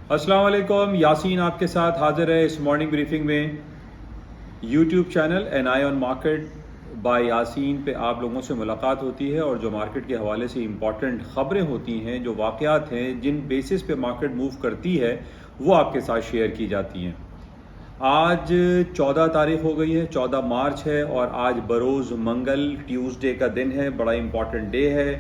अस्सलाम वालेकुम, यासीन आपके साथ हाजिर है इस मॉर्निंग ब्रीफिंग में। YouTube channel an eye on market by Yasin पे आप लोगों से मुलाकात होती है और जो मार्केट के हवाले से इम्पॉर्टेंट ख़बरें होती हैं, जो वाक़यात हैं, जिन बेसिस पे मार्केट मूव करती है, वो आपके साथ शेयर की जाती हैं। आज 14 तारीख हो गई है, 14 मार्च है और आज बरोज़ मंगल ट्यूसडे का दिन है। बड़ा इम्पॉर्टेंट डे है।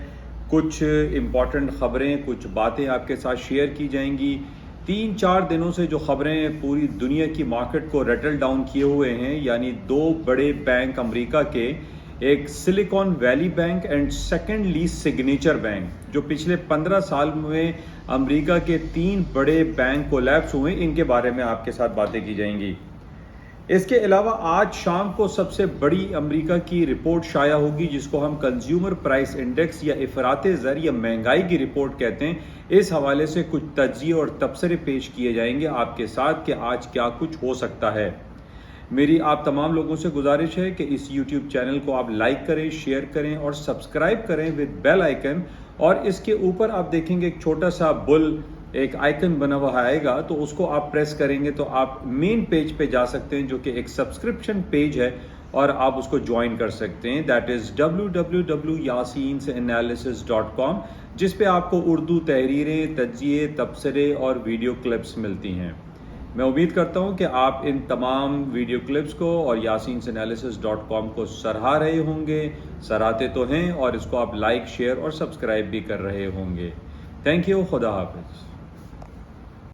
कुछ इम्पॉर्टेंट ख़बरें, कुछ बातें आपके साथ शेयर की जाएंगी। 3-4 दिनों से जो ख़बरें पूरी दुनिया की मार्केट को रटल डाउन किए हुए हैं, यानी दो बड़े बैंक अमेरिका के, एक silicon valley bank and secondly signature bank, जो पिछले 15 साल में अमेरिका के 3 बड़े बैंक कोलैप्स हुए, इनके बारे में आपके साथ बातें की जाएंगी। इसके अलावा आज शाम को सबसे बड़ी अमेरिका की रिपोर्ट शाया होगी, जिसको हम कंज्यूमर प्राइस इंडेक्स या इफराते ज़र या महंगाई की रिपोर्ट कहते हैं। इस हवाले से कुछ तज्ज़िये और तबसरे पेश किए जाएंगे आपके साथ कि आज क्या कुछ हो सकता है। मेरी आप तमाम लोगों से गुजारिश है कि इस YouTube चैनल को आप लाइक करें, शेयर करें और सब्सक्राइब करें विद बेल आइकन। और इसके ऊपर आप देखेंगे एक छोटा सा बुल, एक आइकन बना हुआ आएगा, तो उसको आप प्रेस करेंगे तो आप मेन पेज पे जा सकते हैं, जो कि एक सब्सक्रिप्शन पेज है, और आप उसको ज्वाइन कर सकते हैं। दैट इज़ www.yasinanalysis.com, जिस पे आपको उर्दू तहरीरें, तज्ज़िये, तबसरे और वीडियो क्लिप्स मिलती हैं। मैं उम्मीद करता हूं कि आप इन तमाम वीडियो क्लिप्स को और yasinanalysis.com को सराह रहे होंगे, सराहते तो हैं, और इसको आप लाइक, शेयर और सब्सक्राइब भी कर रहे होंगे। Thank you. खुदा हाफिज़।